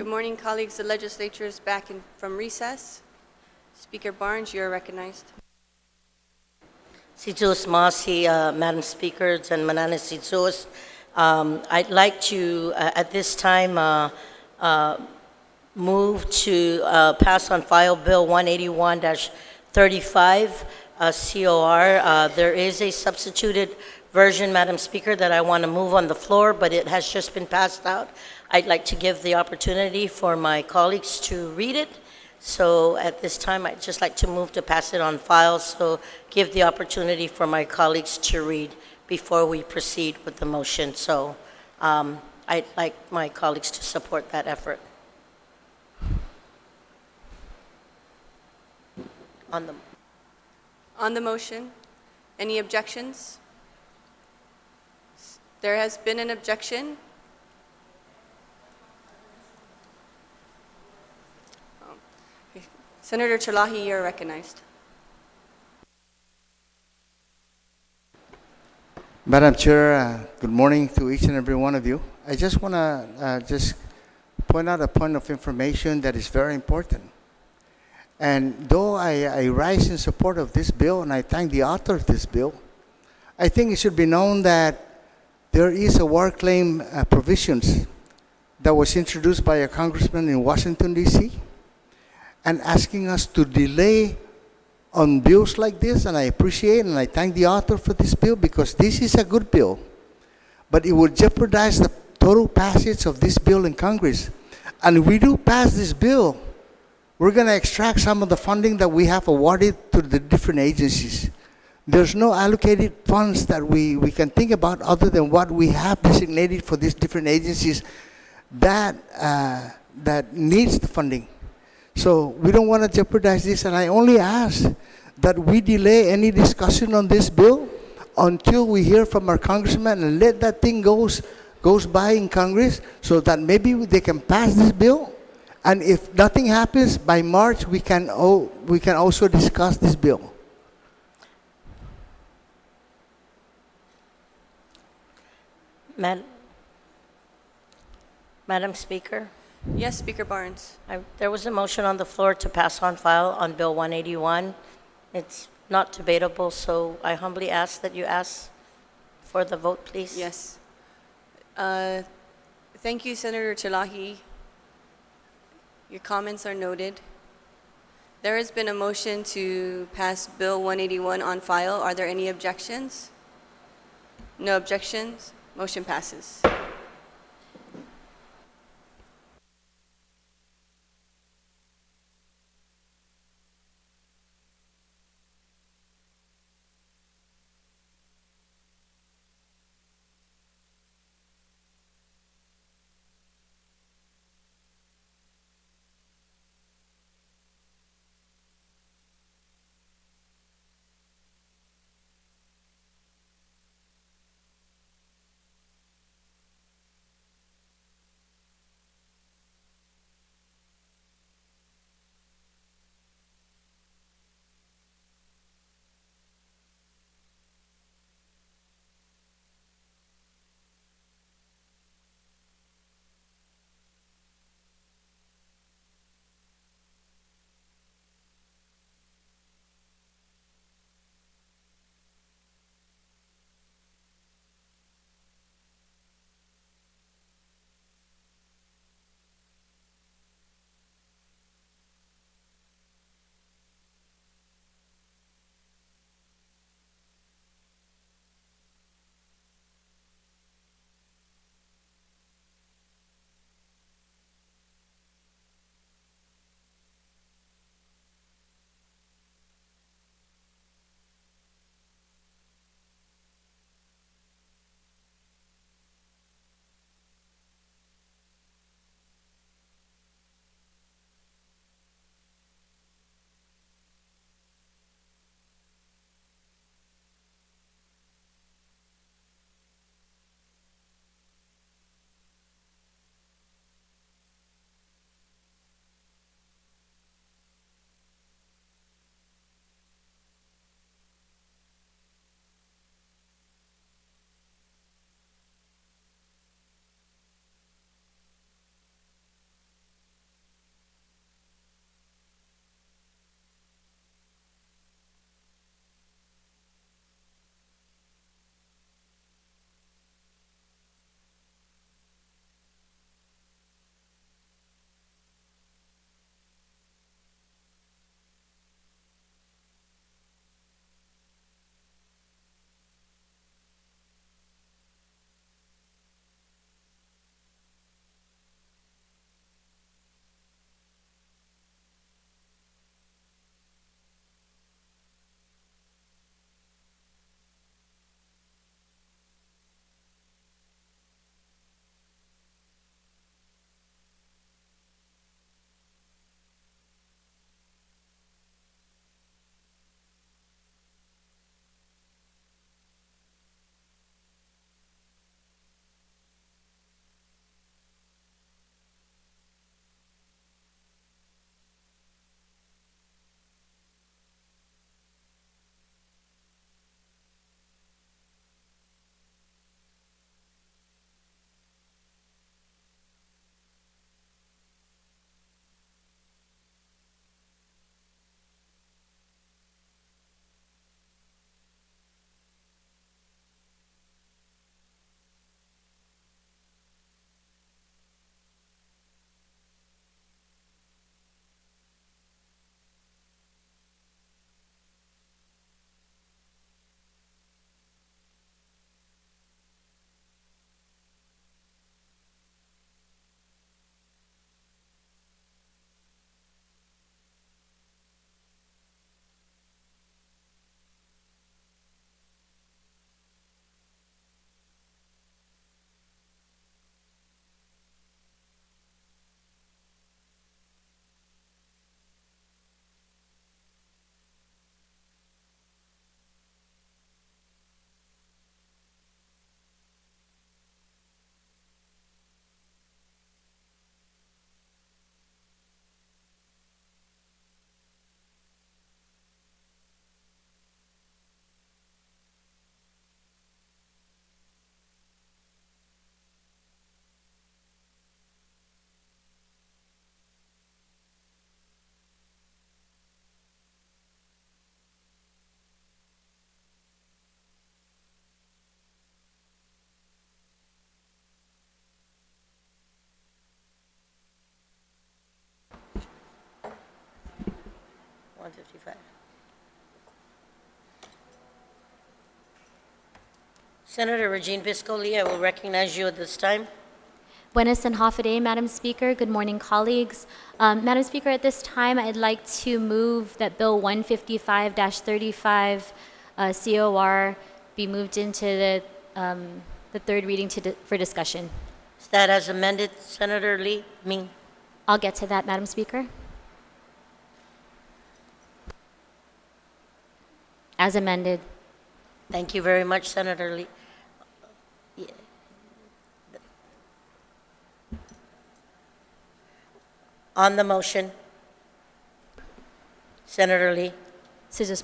Good morning, colleagues. The legislature is back from recess. Speaker Barnes, you are recognized. Situs Masi, Madam Speaker, and Manana Situs. I'd like to, at this time, move to pass on file Bill 181-35, COR. There is a substituted version, Madam Speaker, that I want to move on the floor, but it has just been passed out. I'd like to give the opportunity for my colleagues to read it. So at this time, I'd just like to move to pass it on file, so give the opportunity for my colleagues to read before we proceed with the motion. So I'd like my colleagues to support that effort. On the motion, any objections? There has been an objection. Senator Chalahi, you're recognized. Madam Chair, good morning to each and every one of you. I just want to just point out a point of information that is very important. And though I rise in support of this bill, and I thank the author of this bill, I think it should be known that there is a war claim provisions that was introduced by a congressman in Washington, D.C., and asking us to delay on bills like this, and I appreciate and I thank the author for this bill because this is a good bill, but it would jeopardize the total passage of this bill in Congress. And if we do pass this bill, we're going to extract some of the funding that we have awarded to the different agencies. There's no allocated funds that we can think about other than what we have designated for these different agencies that needs the funding. So we don't want to jeopardize this, and I only ask that we delay any discussion on this bill until we hear from our congressman and let that thing goes by in Congress so that maybe they can pass this bill. And if nothing happens, by March we can also discuss this bill. Madam Speaker? Yes, Speaker Barnes. There was a motion on the floor to pass on file on Bill 181. It's not debatable, so I humbly ask that you ask for the vote, please. Yes. Thank you, Senator Chalahi. Your comments are noted. There has been a motion to pass Bill 181 on file. Are there any objections? No objections. Motion passes. 155. Senator Regine Biscoli, I will recognize you at this time. Buenas and Hafide, Madam Speaker. Good morning, colleagues. Madam Speaker, at this time, I'd like to move that Bill 155-35 COR be moved into the third reading for discussion. Is that as amended, Senator Lee? Ming? I'll get to that, Madam Speaker. As amended. Thank you very much, Senator Lee. Yeah. On the motion, Senator Lee. Sujus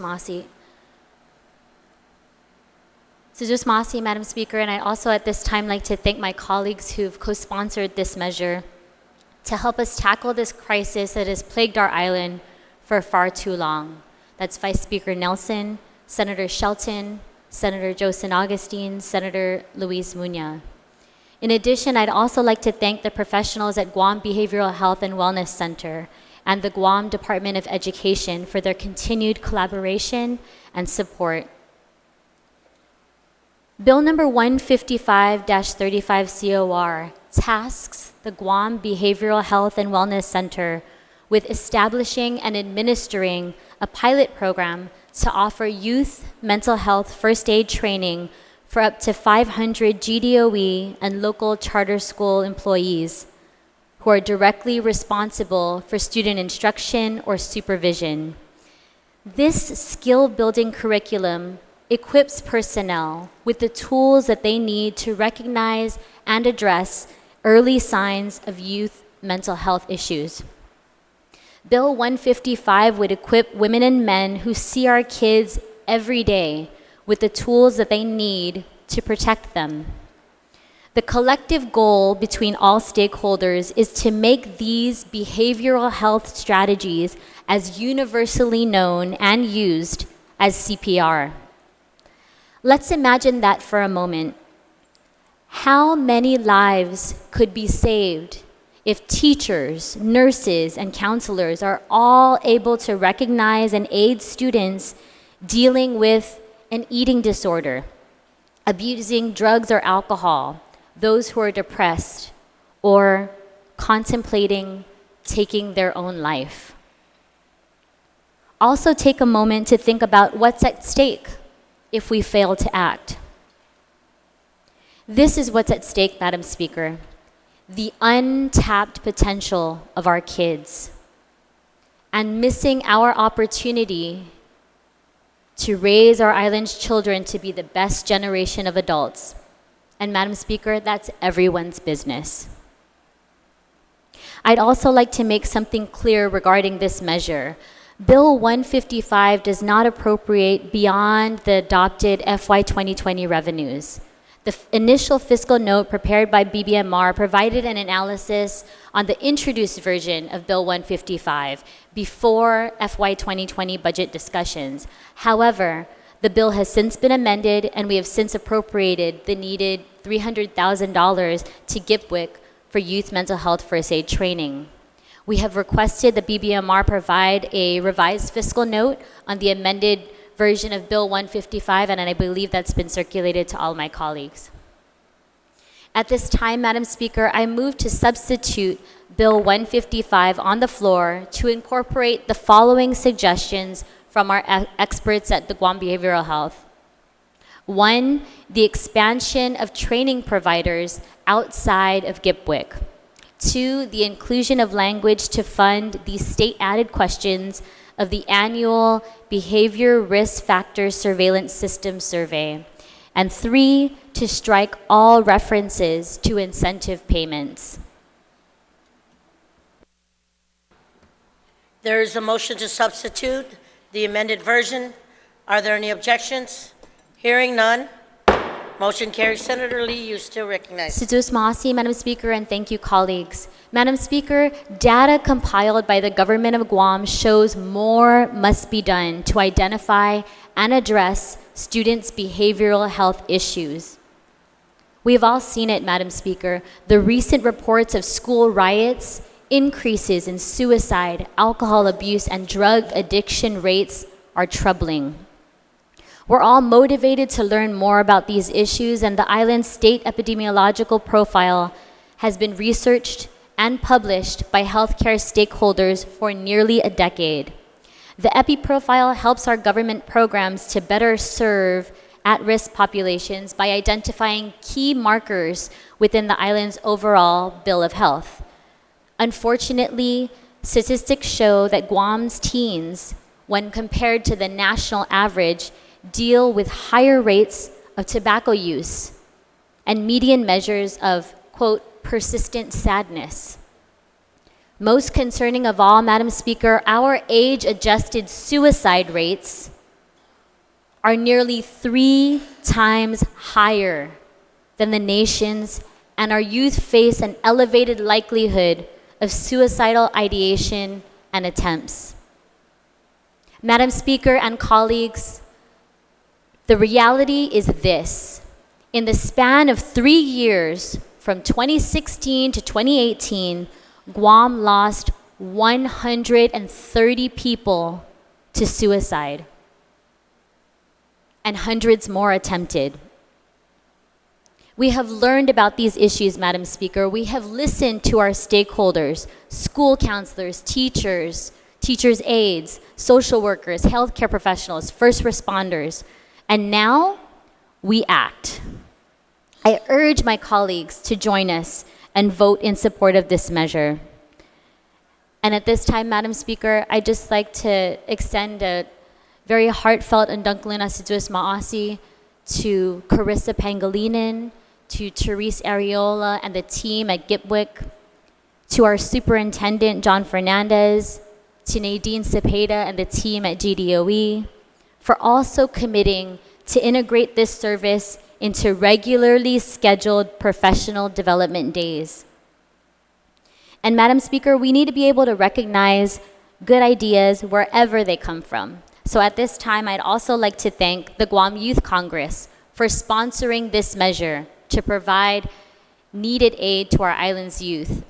Masi, Madam Speaker, and I also at this time like to thank my colleagues who've co-sponsored this measure to help us tackle this crisis that has plagued our island for far too long. That's Vice Speaker Nelson, Senator Shelton, Senator Josen Augustine, Senator Luis Muña. In addition, I'd also like to thank the professionals at Guam Behavioral Health and Wellness Center and the Guam Department of Education for their continued collaboration and support. Bill number 155-35 COR tasks the Guam Behavioral Health and Wellness Center with establishing and administering a pilot program to offer youth mental health first aid training for up to 500 GDOE and local charter school employees who are directly responsible for student instruction or supervision. This skill-building curriculum equips personnel with the tools that they need to recognize and address early signs of youth mental health issues. Bill 155 would equip women and men who see our kids every day with the tools that they need to protect them. The collective goal between all stakeholders is to make these behavioral health strategies as universally known and used as CPR. Let's imagine that for a moment. How many lives could be saved if teachers, nurses, and counselors are all able to recognize and aid students dealing with an eating disorder, abusing drugs or alcohol, those who are depressed, or contemplating taking their own life? Also take a moment to think about what's at stake if we fail to act. This is what's at stake, Madam Speaker: the untapped potential of our kids and missing our opportunity to raise our island's children to be the best generation of adults. And Madam Speaker, that's everyone's business. I'd also like to make something clear regarding this measure. Bill 155 does not appropriate beyond the adopted FY 2020 revenues. The initial fiscal note prepared by BBMR provided an analysis on the introduced version of Bill 155 before FY 2020 budget discussions. However, the bill has since been amended, and we have since appropriated the needed $300,000 to GIPWIC for youth mental health first aid training. We have requested the BBMR provide a revised fiscal note on the amended version of Bill 155, and I believe that's been circulated to all my colleagues. At this time, Madam Speaker, I move to substitute Bill 155 on the floor to incorporate the following suggestions from our experts at the Guam Behavioral Health. 1, the expansion of training providers outside of GIPWIC. 2, the inclusion of language to fund the state-added questions of the annual Behavior Risk Factor Surveillance System survey. And 3, to strike all references to incentive payments. There is a motion to substitute the amended version. Are there any objections? Hearing none. Motion carries. Senator Lee, you still recognized. Sujus Masi, Madam Speaker, and thank you, colleagues. Madam Speaker, data compiled by the government of Guam shows more must be done to identify and address students' behavioral health issues. We have all seen it, Madam Speaker. The recent reports of school riots increases in suicide, alcohol abuse, and drug addiction rates are troubling. We're all motivated to learn more about these issues, and the island's state epidemiological profile has been researched and published by healthcare stakeholders for nearly a decade. The EPI profile helps our government programs to better serve at-risk populations by identifying key markers within the island's overall bill of health. Unfortunately, statistics show that Guam's teens, when compared to the national average, deal with higher rates of tobacco use and median measures of, quote, persistent sadness. Most concerning of all, Madam Speaker, our age-adjusted suicide rates are nearly 3 times higher than the nation's, and our youth face an elevated likelihood of suicidal ideation and attempts. Madam Speaker and colleagues, the reality is this. In the span of 3 years, from 2016 to 2018, Guam lost 130 people to suicide, and hundreds more attempted. We have learned about these issues, Madam Speaker. We have listened to our stakeholders, school counselors, teachers, teachers' aides, social workers, healthcare professionals, first responders, and now we act. I urge my colleagues to join us and vote in support of this measure. And at this time, Madam Speaker, I'd just like to extend a very heartfelt undangkluna sidus maasi to Carissa Pangilinan, to Therese Areola and the team at Gipwick, to our superintendent, John Fernandez, to Nadine Cepeda and the team at GDOE, for also committing to integrate this service into regularly scheduled professional development days. And Madam Speaker, we need to be able to recognize good ideas wherever they come from. So at this time, I'd also like to thank the Guam Youth Congress for sponsoring this measure to provide needed aid to our island's youth.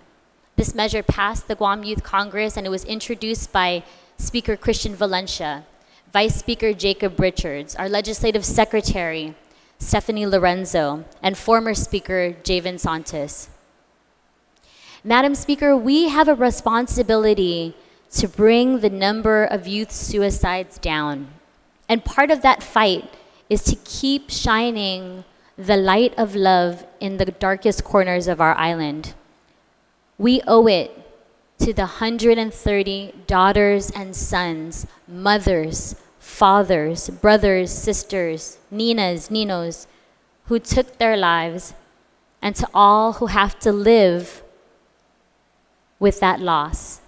This measure passed the Guam Youth Congress, and it was introduced by Speaker Christian Valencia, Vice Speaker Jacob Richards, our Legislative Secretary, Stephanie Lorenzo, and former Speaker Javen Santos. Madam Speaker, we have a responsibility to bring the number of youth suicides down. And part of that fight is to keep shining the light of love in the darkest corners of our island. We owe it to the 130 daughters and sons, mothers, fathers, brothers, sisters, ninas, ninos, who took their lives, and to all who have to live with that loss.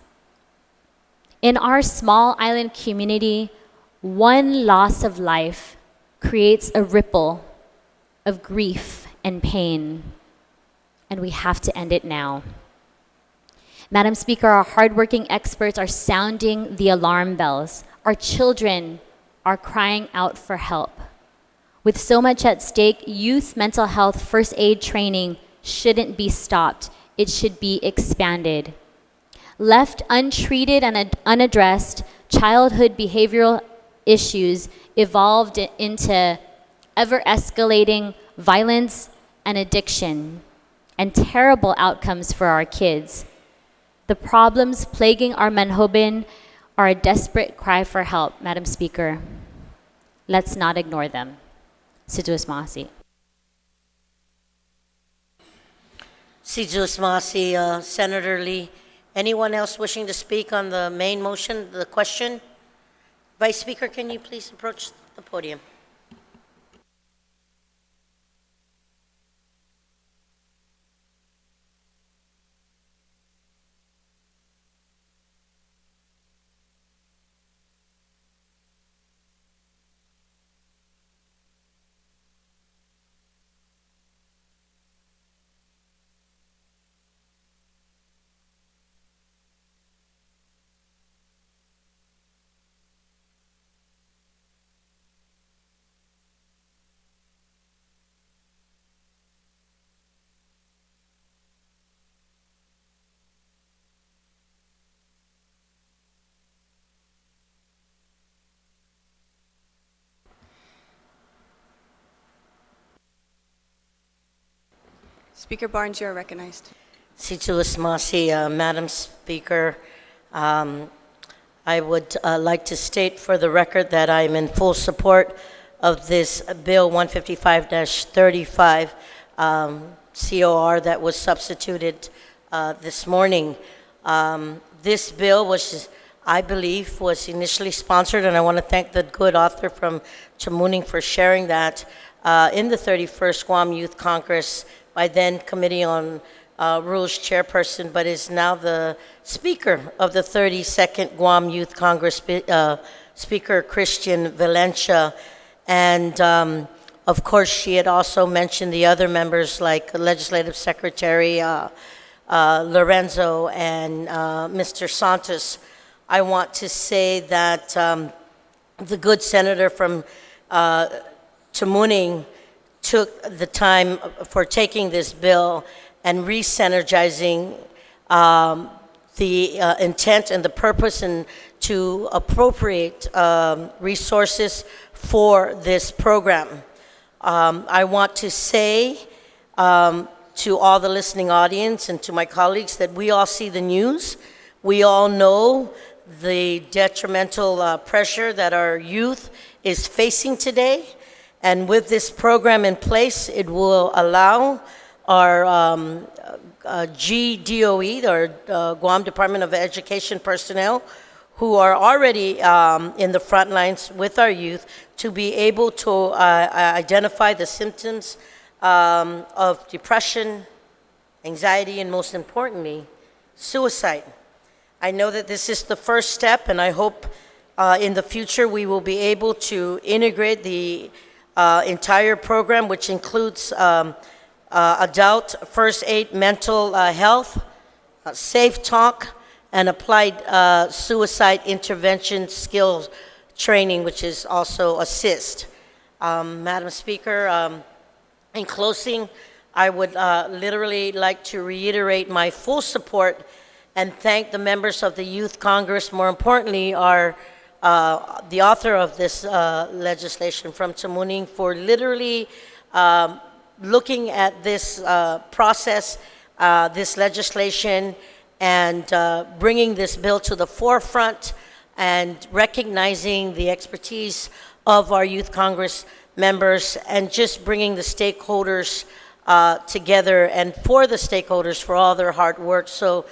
In our small island community, one loss of life creates a ripple of grief and pain, and we have to end it now. Madam Speaker, our hardworking experts are sounding the alarm bells. Our children are crying out for help. With so much at stake, youth mental health first aid training shouldn't be stopped. It should be expanded. Left untreated and unaddressed, childhood behavioral issues evolved into ever-escalating violence and addiction, and terrible outcomes for our kids. The problems plaguing our manhobin are a desperate cry for help, Madam Speaker. Let's not ignore them. Sidus Masi. Sidus Masi, Senator Lee. Anyone else wishing to speak on the main motion, the question? Vice Speaker, can you please approach the podium? Speaker Barnes, you are recognized. Situus Masi, Madam Speaker, I would like to state for the record that I am in full support of this Bill 155-35 COR that was substituted this morning. This bill was, I believe, was initially sponsored, and I want to thank the good author from Chamuning for sharing that in the 31st Guam Youth Congress by then Committee on Rules chairperson, but is now the speaker of the 32nd Guam Youth Congress, Speaker Christian Valencia. And of course, she had also mentioned the other members like Legislative Secretary Lorenzo and Mr. Santos. I want to say that the good senator from Chamuning took the time for taking this bill and re-synergizing the intent and the purpose and to appropriate resources for this program. I want to say to all the listening audience and to my colleagues that we all see the news. We all know the detrimental pressure that our youth is facing today. And with this program in place, it will allow our GDOE, our Guam Department of Education personnel, who are already in the front lines with our youth, to be able to identify the symptoms of depression, anxiety, and most importantly, suicide. I know that this is the first step, and I hope in the future we will be able to integrate the entire program, which includes adult first aid, mental health, safe talk, and applied suicide intervention skills training, which is also assist. Madam Speaker, in closing, I would literally like to reiterate my full support and thank the members of the Youth Congress, more importantly, the author of this legislation from Chamuning, for literally looking at this process, this legislation, and bringing this bill to the forefront and recognizing the expertise of our Youth Congress members and just bringing the stakeholders together and for the stakeholders for all their hard work. So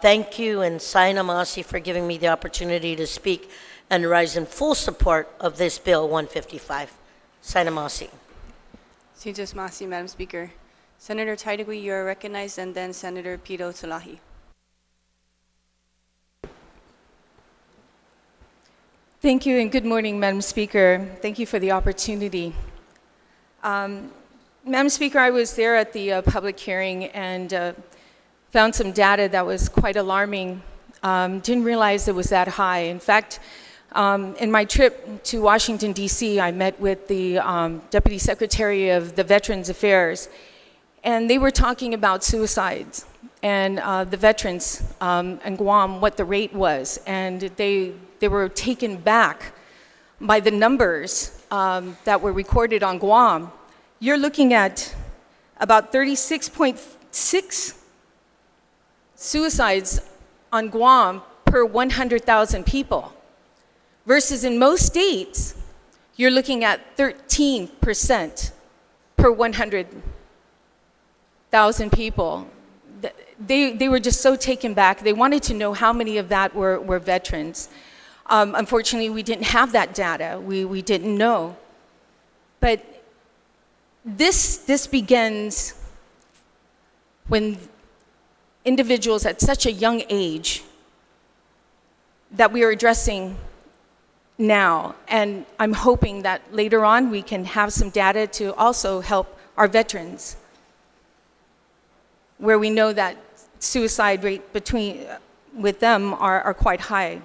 thank you and Saina Masi for giving me the opportunity to speak and rise in full support of this Bill 155. Saina Masi. Situs Masi, Madam Speaker. Senator Taitagui, you are recognized, and then Senator PT.1. Thank you and good morning, Madam Speaker. Thank you for the opportunity. Madam Speaker, I was there at the public hearing and found some data that was quite alarming. Didn't realize it was that high. In fact, in my trip to Washington, D.C., I met with the Deputy Secretary of the Veterans Affairs, and they were talking about suicides and the veterans in Guam, what the rate was. And they were taken back by the numbers that were recorded on Guam. You're looking at about 36.6 suicides on Guam per 100,000 people, versus in most states, you're looking at 13% per 100,000 people. They were just so taken back. They wanted to know how many of that were veterans. Unfortunately, we didn't have that data. We didn't know. But this begins when individuals at such a young age that we are addressing now. And I'm hoping that later on we can have some data to also help our veterans, where we know that suicide rate with them are quite high.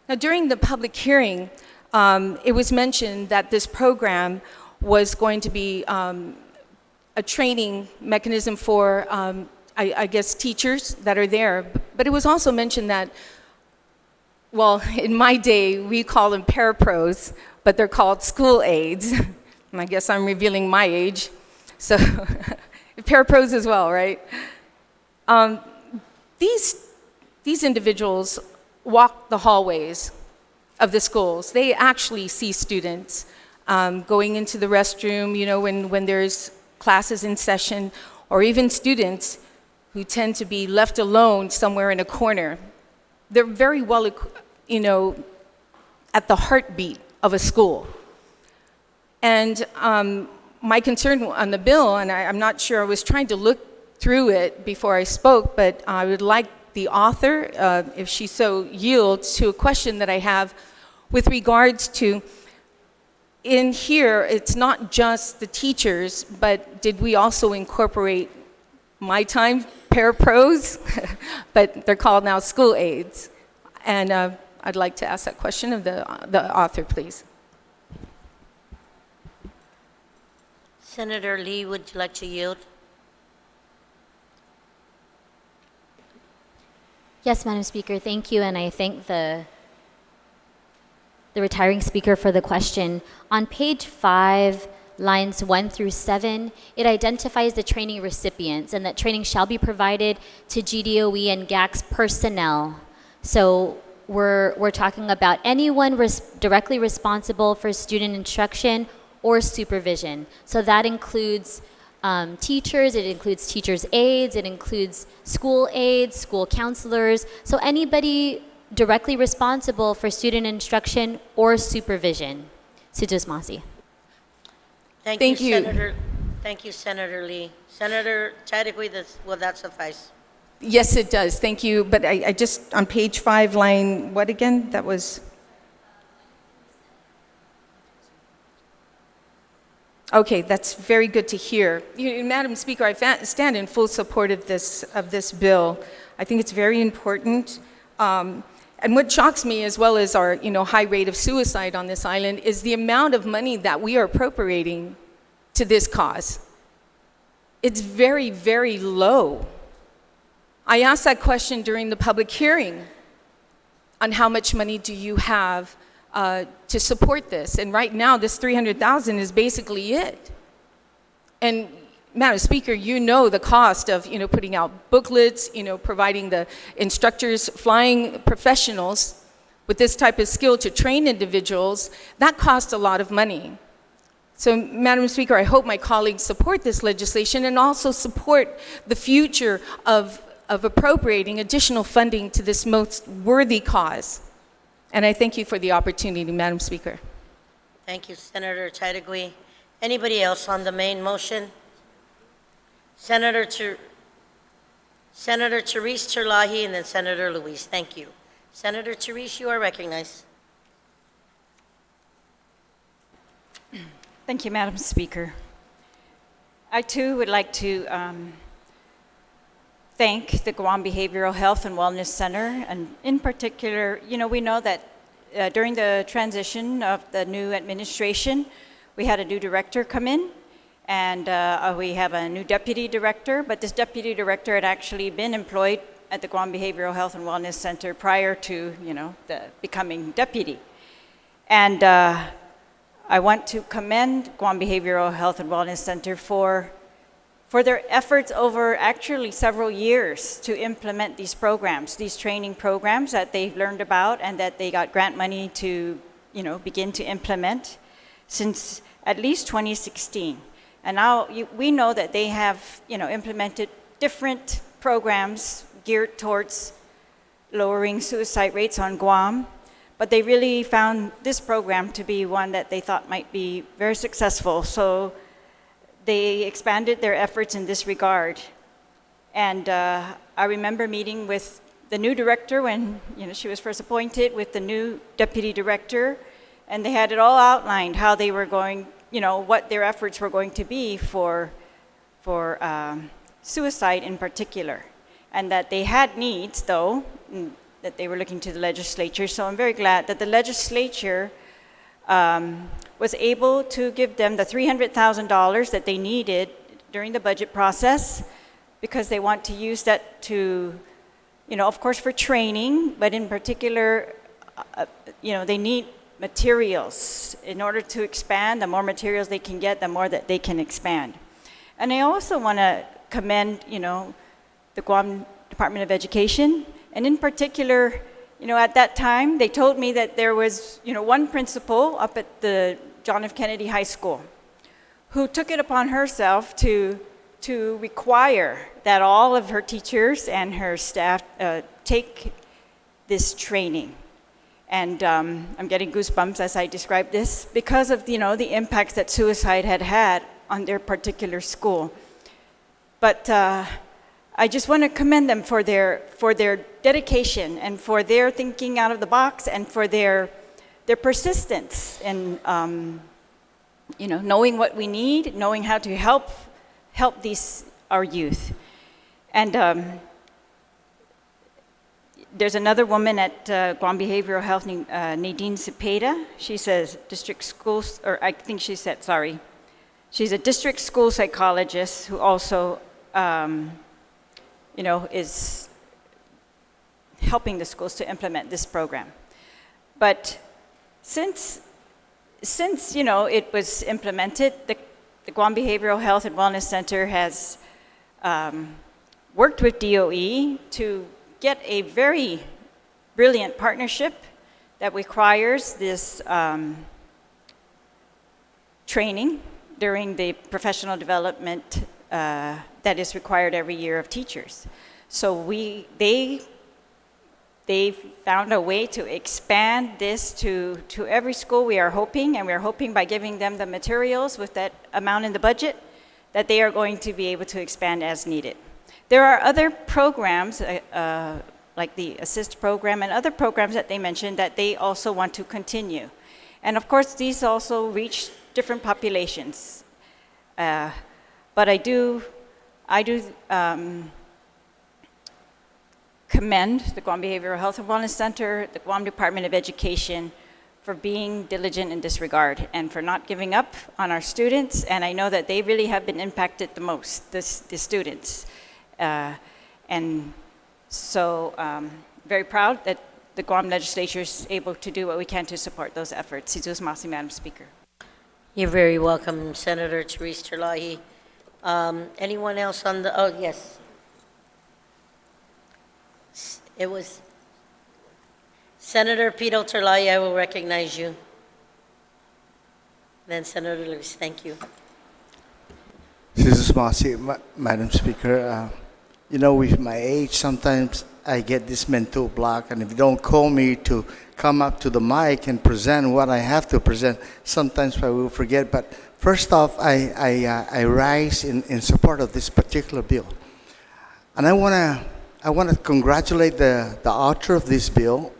Now, during the public hearing, it was mentioned that this program was going to be a training mechanism for, I guess, teachers that are there. But it was also mentioned that, well, in my day, we call them parapros, but they're called school aides. And I guess I'm revealing my age. So Parapros as well, right? These individuals walk the hallways of the schools. They actually see students going into the restroom, when there's classes in session, or even students who tend to be left alone somewhere in a corner. They're very well, at the heartbeat of a school. And my concern on the bill, and I'm not sure, I was trying to look through it before I spoke, but I would like the author, if she so yields, to a question that I have with regards to, in here, it's not just the teachers, but did we also incorporate my time parapros, but they're called now school aides? And I'd like to ask that question of the author, please. Senator Lee, would you like to yield? Yes, Madam Speaker, thank you, and I thank the retiring speaker for the question. On page 5, lines 1 through 7, it identifies the training recipients and that training shall be provided to GDOE and GACS personnel. So we're talking about anyone directly responsible for student instruction or supervision. So that includes teachers, it includes teachers' aides, it includes school aides, school counselors. So anybody directly responsible for student instruction or supervision. Sutus Masi. Thank you, Senator. Thank you, Senator Lee. Senator Chadwick, will that suffice? Yes, it does. Thank you. But I just, on page 5, line, what again? That was... Okay, that's very good to hear. Madam Speaker, I stand in full support of this bill. I think it's very important. And what shocks me, as well as our high rate of suicide on this island, is the amount of money that we are appropriating to this cause. It's very, very low. I asked that question during the public hearing on how much money do you have to support this. And right now, this $300,000 is basically it. And Madam Speaker, the cost of putting out booklets, providing the instructors, flying professionals with this type of skill to train individuals, that costs a lot of money. So, Madam Speaker, I hope my colleagues support this legislation and also support the future of appropriating additional funding to this most worthy cause. And I thank you for the opportunity, Madam Speaker. Thank you, Senator Chadwick. Anybody else on the main motion? Senator Therese Terlahi and then Senator Luis. Thank you. Senator Therese, you are recognized. Thank you, Madam Speaker. I too would like to thank the Guam Behavioral Health and Wellness Center, and in particular, we know that during the transition of the new administration, we had a new director come in, and we have a new deputy director, but this deputy director had actually been employed at the Guam Behavioral Health and Wellness Center prior to, becoming deputy. And I want to commend Guam Behavioral Health and Wellness Center for their efforts over actually several years to implement these programs, these training programs that they've learned about and that they got grant money to, begin to implement since at least 2016. And now we know that they have, implemented different programs geared towards lowering suicide rates on Guam, but they really found this program to be one that they thought might be very successful. So they expanded their efforts in this regard. And I remember meeting with the new director when she was first appointed, with the new deputy director, and they had it all outlined how they were going, what their efforts were going to be for suicide in particular, and that they had needs, though, that they were looking to the legislature. So I'm very glad that the legislature was able to give them the $300,000 that they needed during the budget process, because they want to use that to, of course, for training, but in particular, they need materials. In order to expand, the more materials they can get, the more that they can expand. And I also want to commend, the Guam Department of Education. And in particular, at that time, they told me that there was, one principal up at the John F. Kennedy High School who took it upon herself to require that all of her teachers and her staff take this training. And I'm getting goosebumps as I describe this because of, the impacts that suicide had on their particular school. But I just want to commend them for their dedication and for their thinking out of the box and for their persistence in knowing what we need, knowing how to help our youth. And there's another woman at Guam Behavioral Health, Nadine Cepeda. She says district schools, or I think she said, sorry. She's a district school psychologist who also, is helping the schools to implement this program. But since it was implemented, the Guam Behavioral Health and Wellness Center has worked with DOE to get a very brilliant partnership that requires this training during the professional development that is required every year of teachers. So they found a way to expand this to every school. We are hoping by giving them the materials with that amount in the budget, that they are going to be able to expand as needed. There are other programs, like the ASSIST program and other programs that they mentioned that they also want to continue. And of course, these also reach different populations. But I do commend the Guam Behavioral Health and Wellness Center, the Guam Department of Education, for being diligent in this regard and for not giving up on our students. And I know that they really have been impacted the most, the students. And so very proud that the Guam Legislature is able to do what we can to support those efforts. Sizus Masi, Madam Speaker. You're very welcome, Senator Therese Terlahi. Anyone else on the, oh, yes. It was Senator Pito Terlahi, I will recognize you. Then Senator Lewis, thank you. Sizus Masi, Madam Speaker, with my age, sometimes I get this mental block, and if you don't call me to come up to the mic and present what I have to present, sometimes I will forget. But first off, I rise in support of this particular bill. And I want to congratulate the author of this bill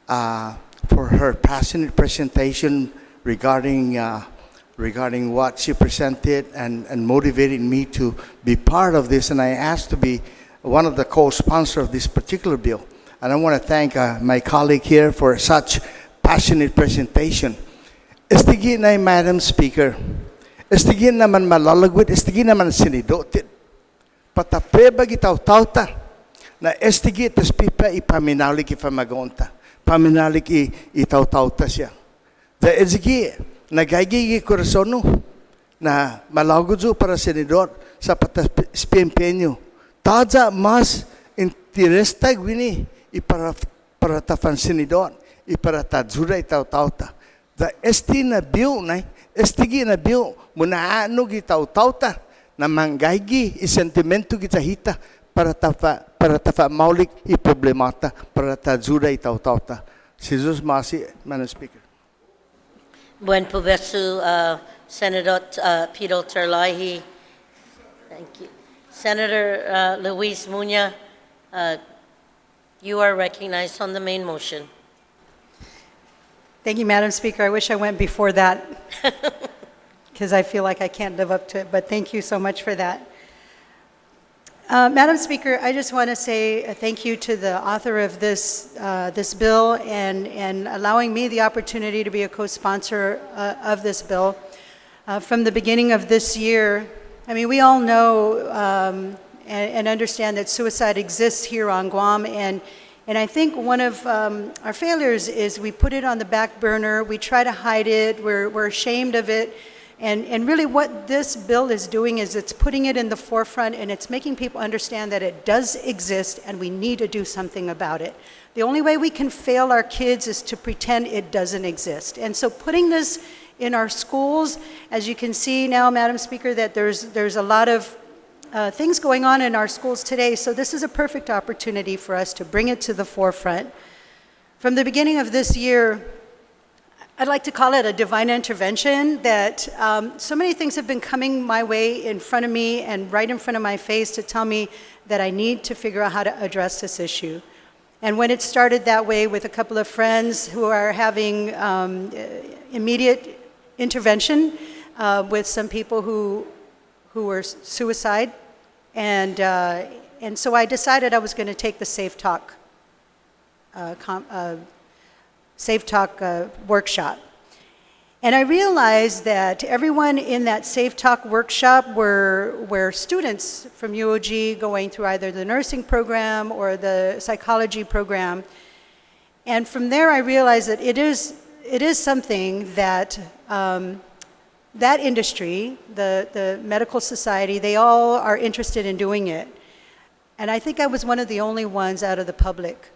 for her passionate presentation regarding what she presented and motivated me to be part of this. And I asked to be one of the co-sponsors of this particular bill. And I want to thank my colleague here for such passionate presentation. Estigin na, Madam Speaker. Estigin naman malalagwit, estigin naman sinidotit. Patape bagitaw tauta na estigit tes pipa ipaminalik ifamagonta. Paminalik itaw tauta siya. Da esigi nagagigi korasono na malagudzu para senador sa pataspempenyo. Taja mas interestag wini para tafan senador para tadzura itaw tauta. Da esti na bill na estigi na bill muna ano gitaw tauta na manggaygi isentimento kita hita para tafa maulik problemata para tadzura itaw tauta. Sizus Masi, Madam Speaker. Buen provecho, Senator Pito Terlahi. Thank you. Senator Luis Muña, you are recognized on the main motion. Thank you, Madam Speaker. I wish I went before that because I feel like I can't live up to it, but thank you so much for that. Madam Speaker, I just want to say thank you to the author of this bill and allowing me the opportunity to be a co-sponsor of this bill. From the beginning of this year, I mean, we all know and understand that suicide exists here on Guam, and I think one of our failures is we put it on the back burner, we try to hide it, we're ashamed of it, And really what this bill is doing is it's putting it in the forefront, and it's making people understand that it does exist and we need to do something about it. The only way we can fail our kids is to pretend it doesn't exist. And so putting this in our schools, as you can see now, Madam Speaker, that there's a lot of things going on in our schools today. So this is a perfect opportunity for us to bring it to the forefront. From the beginning of this year, I'd like to call it a divine intervention, that so many things have been coming my way in front of me and right in front of my face to tell me that I need to figure out how to address this issue. And when it started that way with a couple of friends who are having immediate intervention with some people who were suicide, and so I decided I was going to take the Safe Talk workshop. And I realized that everyone in that Safe Talk workshop were students from UOG going through either the nursing program or the psychology program. And from there I realized that it is something that that industry, the medical society, they all are interested in doing it. And I think I was one of the only ones out of the public.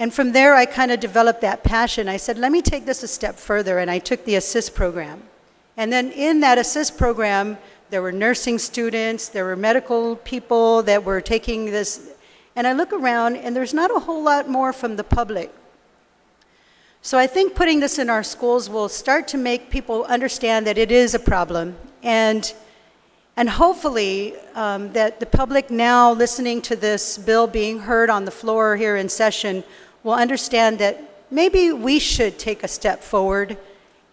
And from there, I kind of developed that passion. I said, let me take this a step further, and I took the ASSIST program. And then in that ASSIST program, there were nursing students, there were medical people that were taking this, and I look around, and there's not a whole lot more from the public. So I think putting this in our schools will start to make people understand that it is a problem, and hopefully that the public now listening to this bill being heard on the floor here in session will understand that maybe we should take a step forward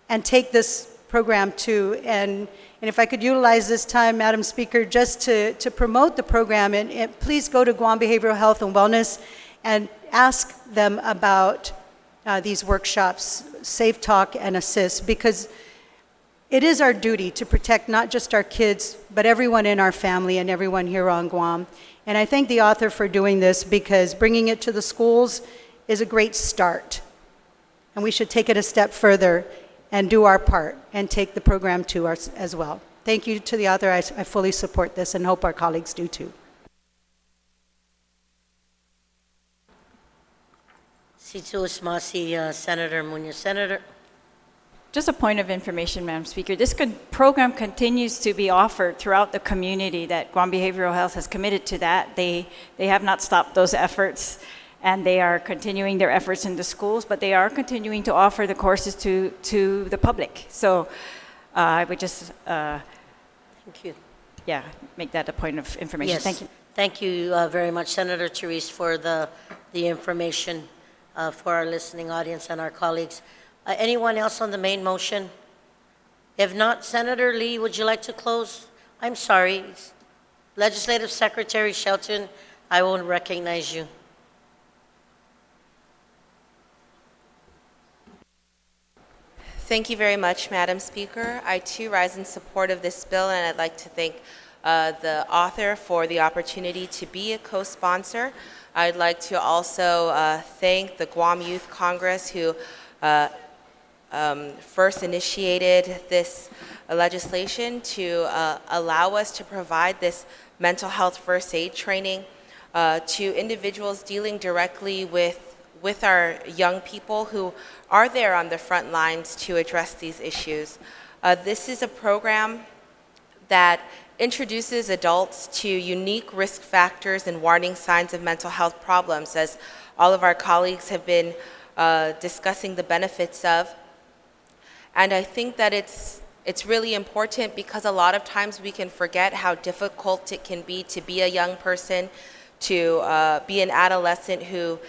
and take this program too. And if I could utilize this time, Madam Speaker, just to promote the program, and please go to Guam Behavioral Health and Wellness and ask them about these workshops, Safe Talk and ASSIST, because it is our duty to protect not just our kids, but everyone in our family and everyone here on Guam. And I thank the author for doing this, because bringing it to the schools is a great start. And we should take it a step further and do our part and take the program to us as well. Thank you to the author. I fully support this and hope our colleagues do too. Situ Usmasi, Senator Munoz. Senator. Just a point of information, Madam Speaker. This program continues to be offered throughout the community. That Guam Behavioral Health has committed to that. They have not stopped those efforts, and they are continuing their efforts in the schools, but they are continuing to offer the courses to the public. So I would just Thank you. yeah, make that a point of information. Yes. Thank you. Thank you very much, Senator Therese, for the information for our listening audience and our colleagues. Anyone else on the main motion? If not, Senator Lee, would you like to close? I'm sorry. Legislative Secretary Shelton, I won't recognize you. Thank you very much, Madam Speaker. I too rise in support of this bill, and I'd like to thank the author for the opportunity to be a co-sponsor. I'd like to also thank the Guam Youth Congress, who first initiated this legislation to allow us to provide this mental health first aid training to individuals dealing directly with our young people who are there on the front lines to address these issues. This is a program that introduces adults to unique risk factors and warning signs of mental health problems, as all of our colleagues have been discussing the benefits of. And I think that it's really important, because a lot of times we can forget how difficult it can be to be a young person, to be an adolescent who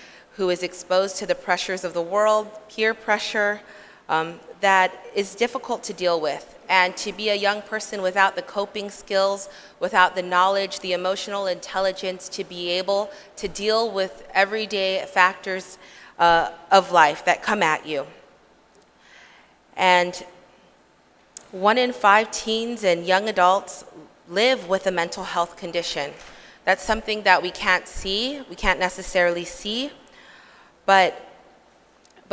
is exposed to the pressures of the world, peer pressure, that is difficult to deal with. And to be a young person without the coping skills, without the knowledge, the emotional intelligence to be able to deal with everyday factors of life that come at you. And 1 in 5 teens and young adults live with a mental health condition. That's something that we can't see, we can't necessarily see, but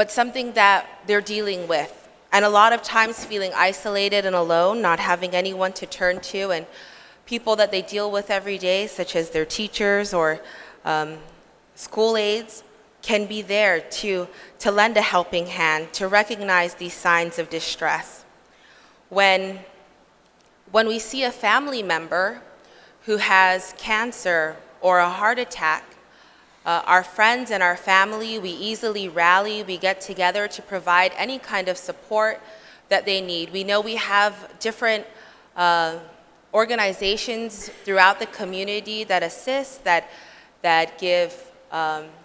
something that they're dealing with and a lot of times feeling isolated and alone, not having anyone to turn to, and people that they deal with every day, such as their teachers or school aides, can be there to lend a helping hand, to recognize these signs of distress. When we see a family member who has cancer or a heart attack, our friends and our family, we easily rally, we get together to provide any kind of support that they need. We know we have different organizations throughout the community that assist, that give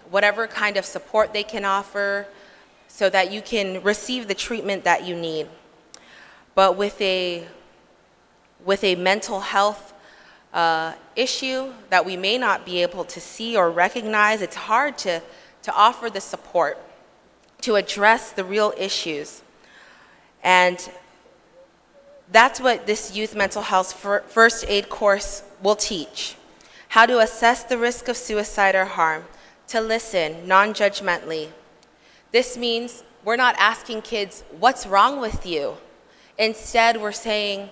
whatever kind of support they can offer so that you can receive the treatment that you need. But with a mental health issue that we may not be able to see or recognize, it's hard to offer the support, to address the real issues. And that's what this youth mental health first aid course will teach. How to assess the risk of suicide or harm, to listen non-judgmentally. This means we're not asking kids, what's wrong with you? Instead, we're saying,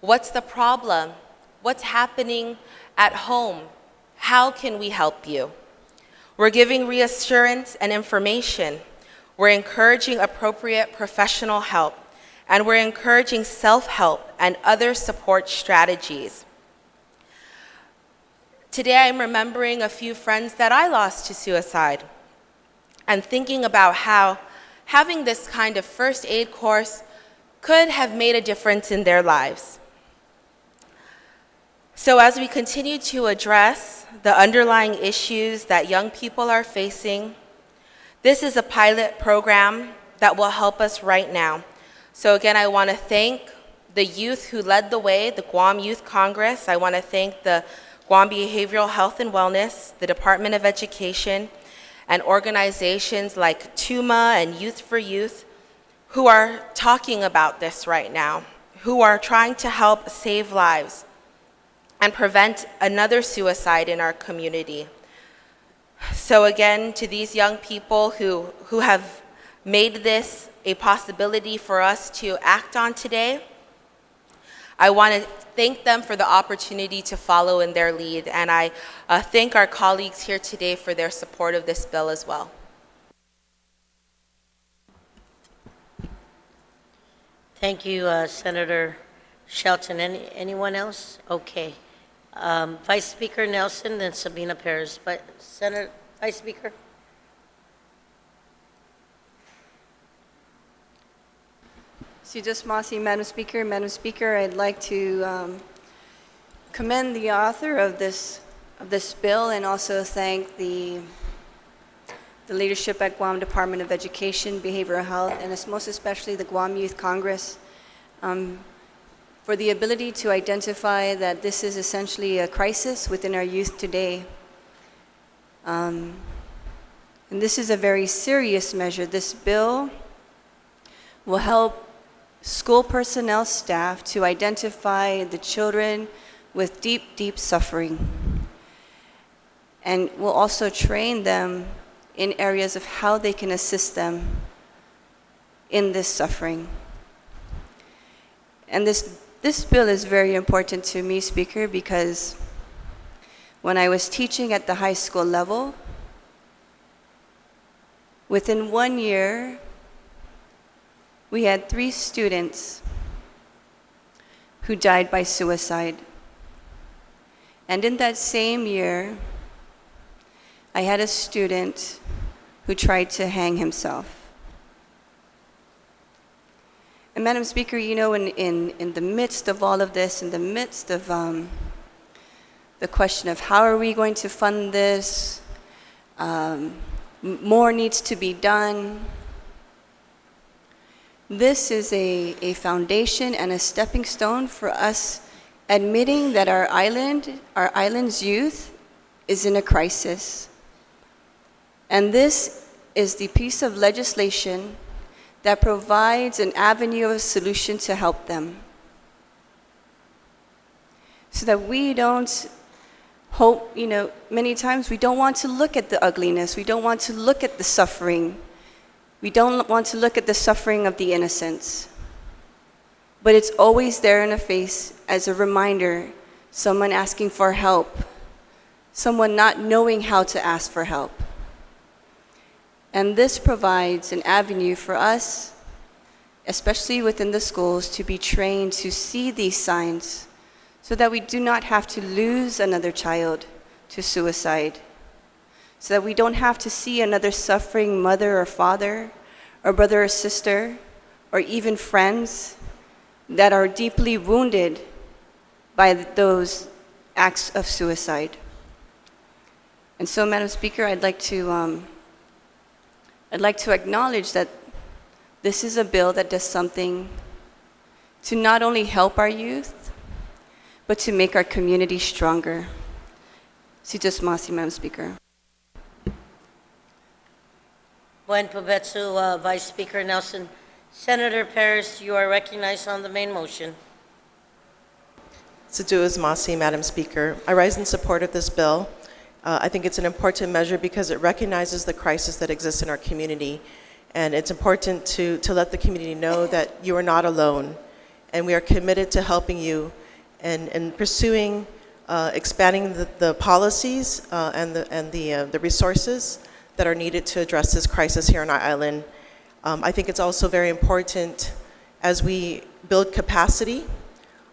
what's the problem? What's happening at home? How can we help you? We're giving reassurance and information. We're encouraging appropriate professional help, and we're encouraging self-help and other support strategies. Today, I'm remembering a few friends that I lost to suicide and thinking about how having this kind of first aid course could have made a difference in their lives. So as we continue to address the underlying issues that young people are facing, this is a pilot program that will help us right now. So again, I want to thank the youth who led the way, the Guam Youth Congress. I want to thank the Guam Behavioral Health and Wellness, the Department of Education, and organizations like TUMA and Youth for Youth who are talking about this right now, who are trying to help save lives and prevent another suicide in our community. So again, to these young people who have made this a possibility for us to act on today, I want to thank them for the opportunity to follow in their lead, and I thank our colleagues here today for their support of this bill as well. Thank you, Senator Shelton. Anyone else? Okay. Vice Speaker Nelson, then Sabina Perez. But Senator, Vice Speaker. Madam Speaker, I'd like to commend the author of this bill and also thank the leadership at Guam Department of Education, Behavioral Health, and most especially the Guam Youth Congress for the ability to identify that this is essentially a crisis within our youth today. And this is a very serious measure. This bill will help school personnel staff to identify the children with deep, deep suffering, and will also train them in areas of how they can assist them in this suffering. And this bill is very important to me, Speaker, because when I was teaching at the high school level, within 1 year, we had 3 students who died by suicide. And in that same year, I had a student who tried to hang himself. And Madam Speaker, you know, in the midst of all of this, in the midst of the question of how are we going to fund this, more needs to be done. This is a foundation and a stepping stone for us admitting that our island's youth is in a crisis. And this is the piece of legislation that provides an avenue of solution to help them. So that we don't hope, you know, many times we don't want to look at the ugliness, we don't want to look at the suffering. We don't want to look at the suffering of the innocents. But it's always there in the face as a reminder, someone asking for help, someone not knowing how to ask for help. And this provides an avenue for us, especially within the schools, to be trained to see these signs so that we do not have to lose another child to suicide, so that we don't have to see another suffering mother or father, or brother or sister, or even friends that are deeply wounded by those acts of suicide. And so, Madam Speaker, I'd like to acknowledge that this is a bill that does something to not only help our youth, but to make our community stronger. Sitos Masi, Madam Speaker. Buen Pabetsu, Vice Speaker Nelson. Senator Paris, you are recognized on the main motion. Sitos Masi, Madam Speaker. I rise in support of this bill. I think it's an important measure because it recognizes the crisis that exists in our community. And it's important to let the community know that you are not alone. And we are committed to helping you and pursuing, expanding the policies and the resources that are needed to address this crisis here on our island. I think it's also very important as we build capacity.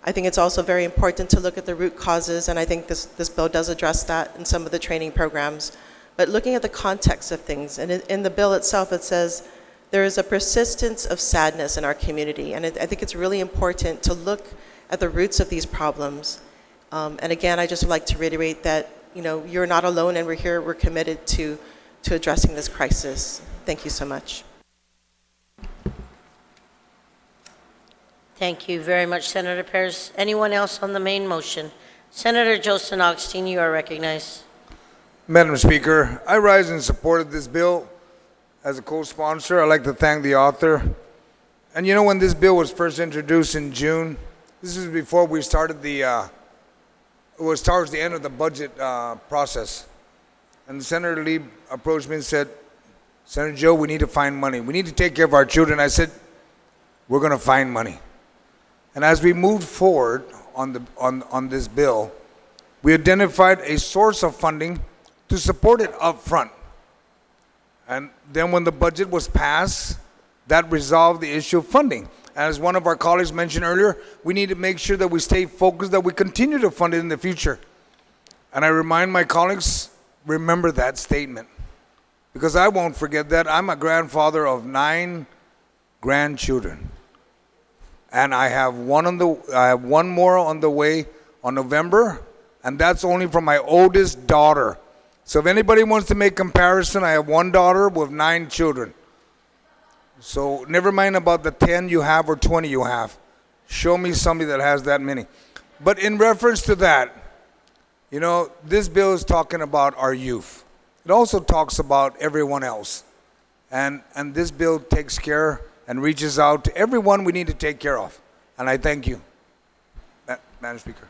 I think it's also very important to look at the root causes, and I think this bill does address that in some of the training programs. But looking at the context of things, and in the bill itself it says there is a persistence of sadness in our community, and I think it's really important to look at the roots of these problems. And again, I just would like to reiterate that you're not alone, and we're committed to addressing this crisis. Thank you so much. Thank you very much, Senator Paris. Anyone else on the main motion? Senator Joseph Augustine, you are recognized. Madam Speaker, I rise in support of this bill. As a co-sponsor, I'd like to thank the author. And when this bill was first introduced in June, this is before we started it was towards the end of the budget process. And Senator Lee approached me and said, Senator Joe, we need to find money. We need to take care of our children. I said, we're going to find money. And as we moved forward on this bill, we identified a source of funding to support it up front. And then when the budget was passed, that resolved the issue of funding. As one of our colleagues mentioned earlier, we need to make sure that we stay focused, that we continue to fund it in the future. And I remind my colleagues, remember that statement, because I won't forget that. I'm a grandfather of 9 grandchildren, and I have one more on the way on November, and that's only from my oldest daughter. So if anybody wants to make comparison, I have 1 daughter with 9 children. So never mind about the 10 you have or 20 you have. Show me somebody that has that many. But in reference to that, this bill is talking about our youth. It also talks about everyone else. And this bill takes care and reaches out to everyone we need to take care of. And I thank you, Madam Speaker.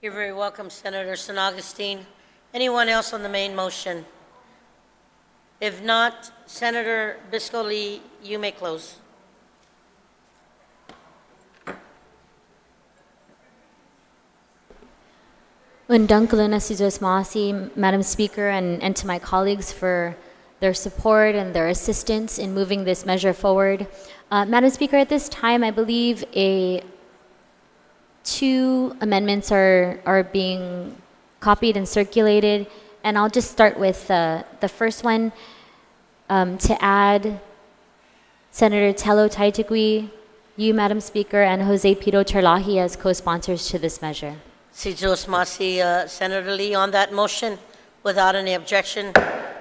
You're very welcome, Senator San Augustine. Anyone else on the main motion? If not, Senator Bisco-Lee, you may close. Undang kaluna si Diyos Masi, Madam Speaker, and to my colleagues for their support and their assistance in moving this measure forward. Madam Speaker, at this time, I believe 2 amendments are being copied and circulated, and I'll just start with the first one to add Senator Tello Taitigui, you, Madam Speaker, and Jose Pito Terlahi as co-sponsors to this measure. Si Diyos Masi, Senator Lee, on that motion, without any objection,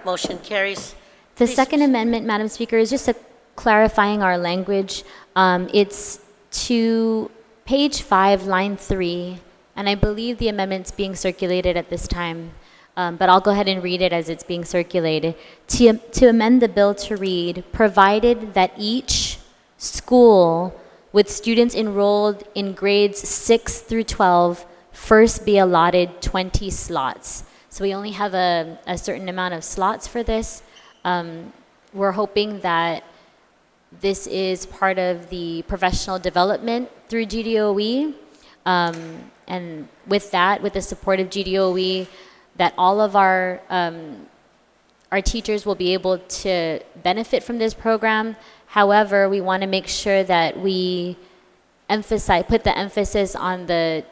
motion carries. The Please. second amendment, Madam Speaker, is just clarifying our language. It's to page 5, line 3, and I believe the amendment's being circulated at this time, but I'll go ahead and read it as it's being circulated. To amend the bill to read, provided that each school with students enrolled in grades 6 through 12 first be allotted 20 slots. So we only have a certain amount of slots for this. we're hoping that this is part of the professional development through GDOE. And with that, with the support of GDOE, that all of our teachers will be able to benefit from this program. However, we want to make sure that we put the emphasis on the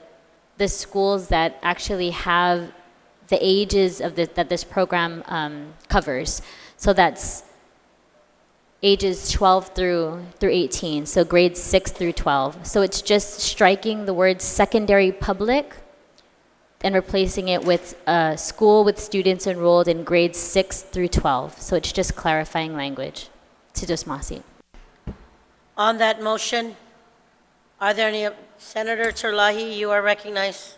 schools that actually have the ages of that this program covers. So that's ages 12 through 18, so grades 6 through 12. So it's just striking the word secondary public and replacing it with school with students enrolled in grades 6 through 12. So it's just clarifying language. Tijosmasi. On that motion, are there any, Senator Terlahi, you are recognized.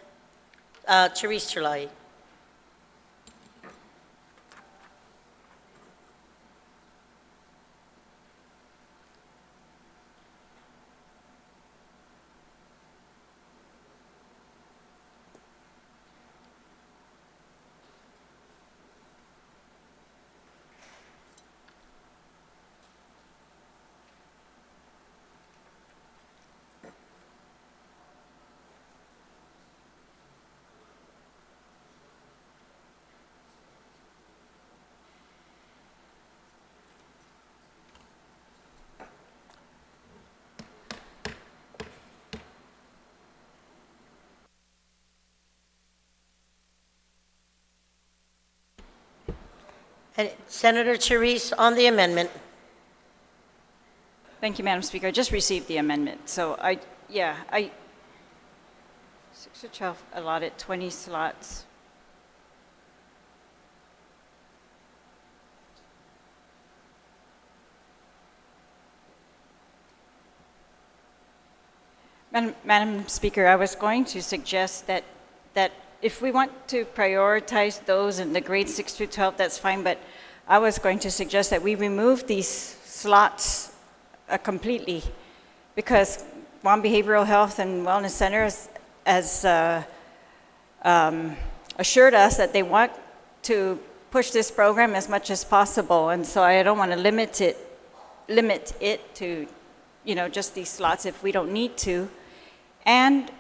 Therese Terlahi. And Senator Therese, on the amendment. Thank you, Madam Speaker. I just received the amendment. So 6 to 12 allotted 20 slots. Madam Speaker, I was going to suggest that if we want to prioritize those in the grades 6 through 12, that's fine, but I was going to suggest that we remove these slots completely, because Guam Behavioral Health and Wellness Center has assured us that they want to push this program as much as possible, and so I don't want to limit it to, just these slots if we don't need to. And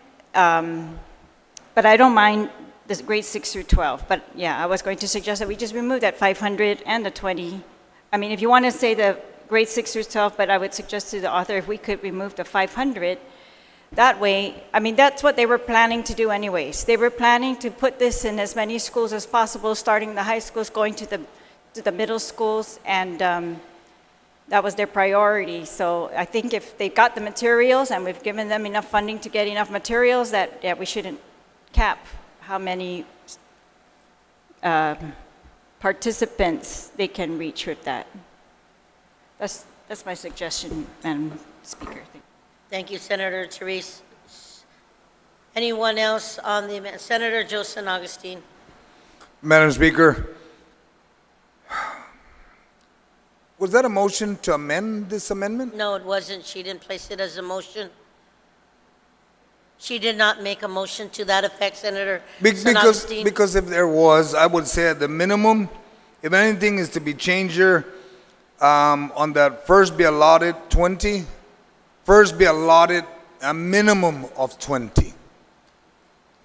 but I don't mind this grade 6 through 12. But yeah, I was going to suggest that we just remove that 500 and the 20. I mean, if you want to say the grade 6 through 12, but I would suggest to the author if we could remove the 500. That way, I mean, that's what they were planning to do anyways. They were planning to put this in as many schools as possible, starting the high schools, going to the middle schools, and that was their priority. So I think if they got the materials and we've given them enough funding to get enough materials, that we shouldn't cap how many participants they can reach with that. That's my suggestion, Madam Speaker. Thank you, Senator Therese. Anyone else on the amendment? Senator Joseph Augustine. Madam Speaker, was that a motion to amend this amendment? No, it wasn't. She didn't place it as a motion. She did not make a motion to that effect, Senator Augustine. Because if there was, I would say at the minimum, if anything is to be changed here, on that first be allotted 20, first be allotted a minimum of 20.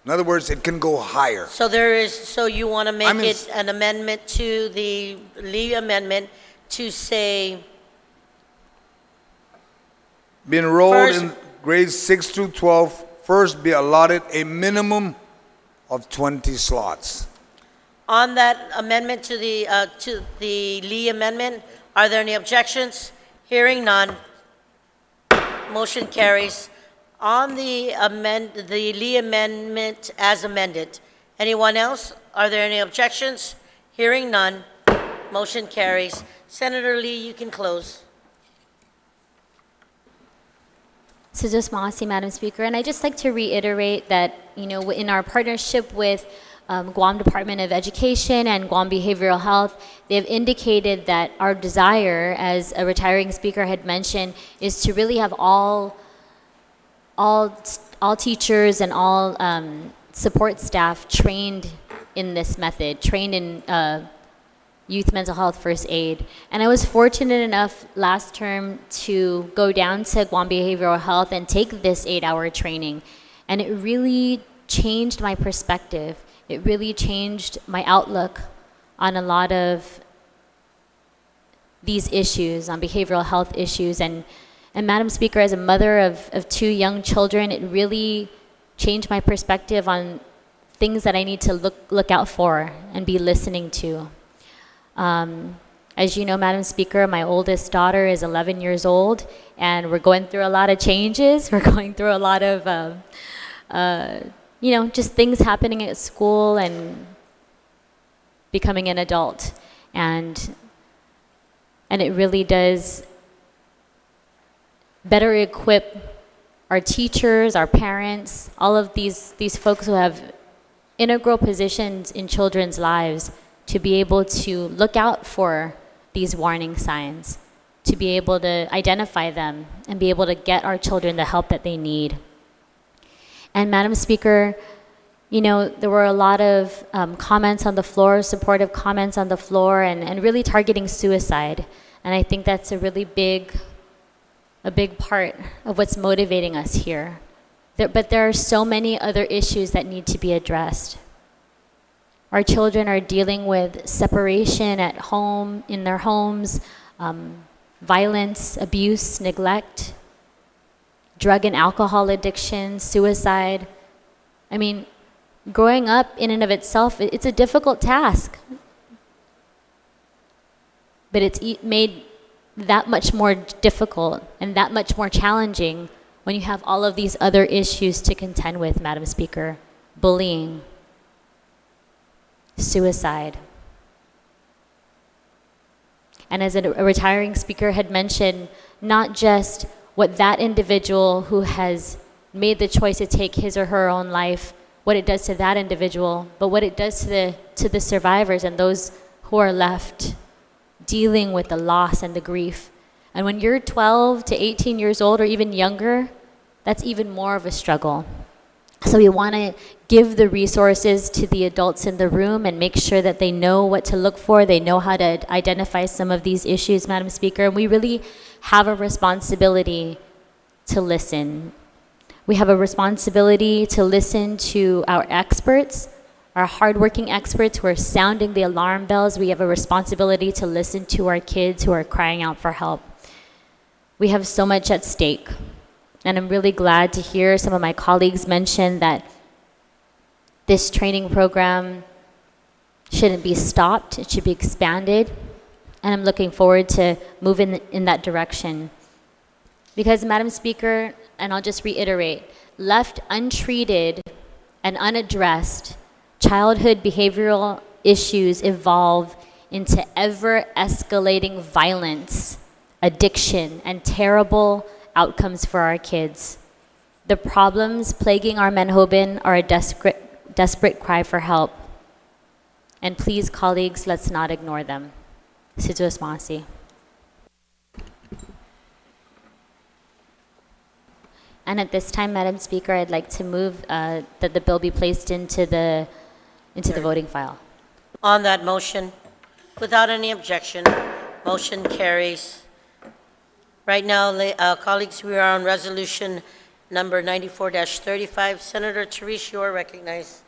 In other words, it can go higher. So you want to make it an amendment to the Lee amendment to say be enrolled in grades 6 through 12, first be allotted a minimum of 20 slots. On that amendment to the Lee amendment, are there any objections? Hearing none, motion carries. On the Lee amendment as amended, anyone else? Are there any objections? Hearing none, motion carries. Senator Lee, you can close. Tijosmasi, Madam Speaker, and I'd just like to reiterate that, in our partnership with Guam Department of Education and Guam Behavioral Health, they've indicated that our desire, as a retiring speaker had mentioned, is to really have all teachers and all support staff trained in this method, trained in youth mental health first aid. And I was fortunate enough last term to go down to Guam Behavioral Health and take this 8-hour training. And it really changed my perspective. It really changed my outlook on a lot of these issues, on behavioral health issues. And Madam Speaker, as a mother of 2 young children, it really changed my perspective on things that I need to look out for and be listening to. As you know, Madam Speaker, my oldest daughter is 11 years old, and we're going through a lot of changes. We're going through a lot of, just things happening at school and becoming an adult. And it really does better equip our teachers, our parents, all of these folks who have integral positions in children's lives to be able to look out for these warning signs, to be able to identify them and be able to get our children the help that they need. And Madam Speaker, there were a lot of comments on the floor, supportive comments on the floor, and really targeting suicide. And I think that's a really big part of what's motivating us here. But there are so many other issues that need to be addressed. Our children are dealing with separation at home, in their homes, violence, abuse, neglect, drug and alcohol addiction, suicide. I mean, growing up in and of itself, it's a difficult task. But it's made that much more difficult and that much more challenging when you have all of these other issues to contend with, Madam Speaker. Bullying, suicide. And as a retiring speaker had mentioned, not just what that individual who has made the choice to take his or her own life, what it does to that individual, but what it does to the survivors and those who are left dealing with the loss and the grief. And when you're 12 to 18 years old or even younger, that's even more of a struggle. So we want to give the resources to the adults in the room and make sure that they know what to look for, they know how to identify some of these issues, Madam Speaker. And we really have a responsibility to listen. We have a responsibility to listen to our experts, our hardworking experts who are sounding the alarm bells. We have a responsibility to listen to our kids who are crying out for help. We have so much at stake. And I'm really glad to hear some of my colleagues mention that this training program shouldn't be stopped, it should be expanded. And I'm looking forward to moving in that direction. Because, Madam Speaker, and I'll just reiterate, left untreated and unaddressed, childhood behavioral issues evolve into ever-escalating violence, addiction, and terrible outcomes for our kids. The problems plaguing our Manhoban are a desperate cry for help. And please, colleagues, let's not ignore them. Sidus Masi. And at this time, Madam Speaker, I'd like to move that the bill be placed into the voting file. On that motion, without any objection, motion carries. Right now, colleagues, we are on resolution number 94-35. Senator Therese, you are recognized.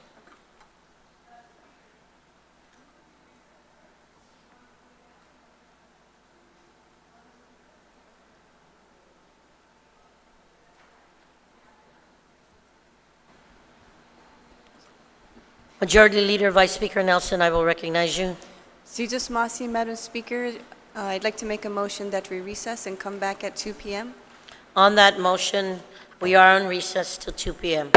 Majority Leader, Vice Speaker Nelson, I will recognize you. Sidus Masi, Madam Speaker, I'd like to make a motion that we recess and come back at 2 p.m. On that motion, we are on recess till 2 p.m.